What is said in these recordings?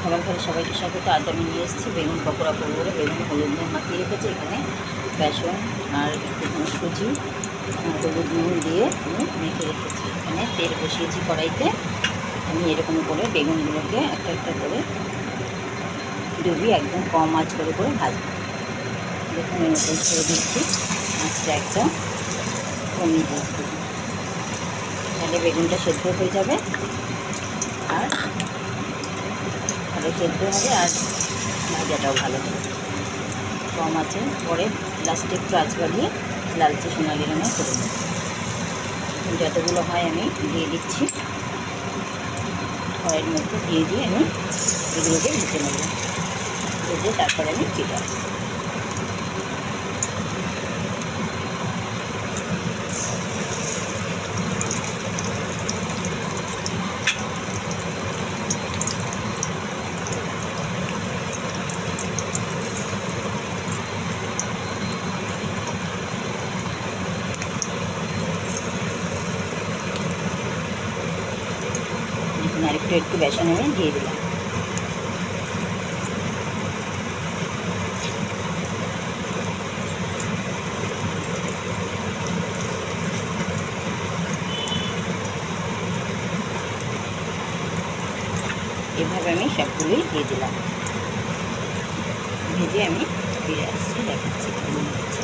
খাবার ঘরে সবাইকে স্বাগত। আজ আমি নিয়ে এসেছি বেগুন পকোড়া করবো বলে বেগুন হলুদ নুন মাখিয়ে রেখেছি। এখানে বেসন আর একটু সুজি হলুদ নুন দিয়ে আমি মেখে রেখেছি। এখানে তেল বসিয়েছি কড়াইতে। আমি এরকম করে বেগুনগুলোকে একটা একটা করে ডুবিয়ে একদম কম আঁচ করে ভাজবো। দেখুন এরকম ছেড়ে দিচ্ছি, আঁচটা একদম কমিয়ে দিচ্ছি, তাহলে বেগুনটা সেদ্ধ হয়ে যাবে আর ভালো সেদ্ধ হবে আর ভাজাটাও ভালো হবে। কম আছে, পরে লাস্টে একটু আঁচ বাড়িয়ে লালচে সোনালি রঙের করে নেব। যতগুলো হয় আমি দিয়ে দিচ্ছি কড়াইয়ের মধ্যে, দিয়ে আমি এগুলোকে ভেজে নেব। ভেজে তারপরে আমি ফিরে আসবো। আর একটু বেসন আমি দিয়ে দিলাম। এভাবে আমি সবগুলোই দিয়ে দিলাম। ভেজে আমি ফিরে আসছি, দেখাচ্ছি কেমন হচ্ছে।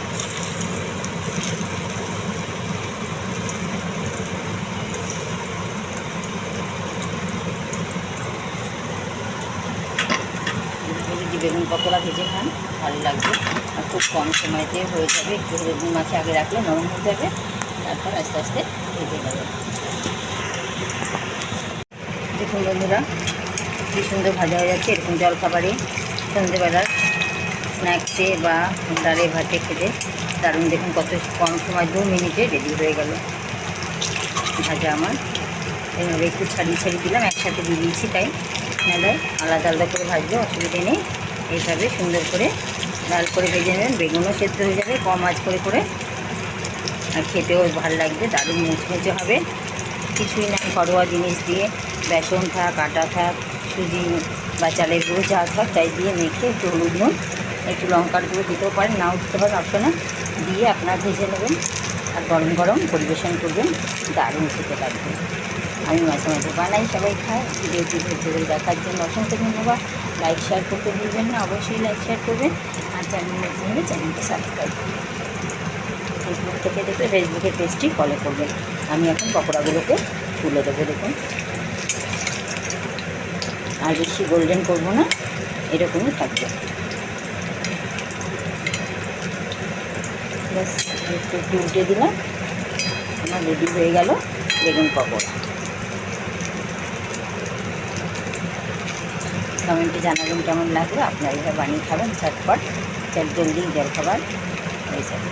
যদি বেগুন পকোড়া ভেজে খান ভালো লাগবে আর খুব কম সময়তে হয়ে যাবে। একটু বেগুন মাছে আগে রাখলে নরম হয়ে যাবে, তারপর আস্তে আস্তে ভেজে যাবে। দেখুন বন্ধুরা কী সুন্দর ভাজা হয়ে যাচ্ছে। এরকম জলখাবারে সন্ধ্যেবেলার স্ন্যাক্সে বা ডালে ভাতে খেতে দারুণ। দেখুন কত কম সময়, 2 মিনিটে রেডি হয়ে গেল ভাজা আমার। এইভাবে একটু ছাড়িয়ে দিলাম, একসাথে দিয়ে দিয়েছি, তাই নাহলে আলাদা আলাদা করে ভাজলে অসুবিধে নেই। এইভাবে সুন্দর করে লাল করে ভেজে নেবেন, বেগুনও সেদ্ধ হয়ে যাবে কম আঁচ করে। আর খেতেও ভালো লাগবে, দারুণ মুচমুচে হবে। কিছুই না, ঘরোয়া জিনিস দিয়ে, বেসন থাক, আটা থাক, সুজি বা চালের গুঁড়ো যা থাক তাই দিয়ে মেখে একটু হলুদ নুন একটু লঙ্কার গুঁড়ো দিতেও পারেন, নাও দিতে পারেন, অপশনাল, দিয়ে আপনার ভেজে নেবেন আর গরম গরম পরিবেশন করবেন, দারুণ খেতে লাগবে। আমি মাঝে মাঝে বানাই, সবাই খায়। ভিডিওটি ধৈর্য দেখার জন্য অসংখ্য ধন্যবাদ। লাইক শেয়ার করতে ভুলবেন না, অবশ্যই লাইক শেয়ার করবেন। আর চ্যানেলের জন্য চ্যানেলকে সাবস্ক্রাইব করবেন। ফেসবুক থেকে দেখলে ফেসবুকের পেজটি ফলো করবেন। আমি এখন পকোড়াগুলোকে তুলে দেবো। দেখুন আর বেশি গোল্ডেন করবো না, এরকমই থাকবে। ব্যাস একটু উল্টে দিলাম, আমার রেডি হয়ে গেল বেগুন পকোড়া। কমেন্টে জানাবেন কেমন লাগলো। আপনারা এভাবে বানিয়ে খাবেন, ঝটপট জলদি জলখাবার হয়ে যাবে।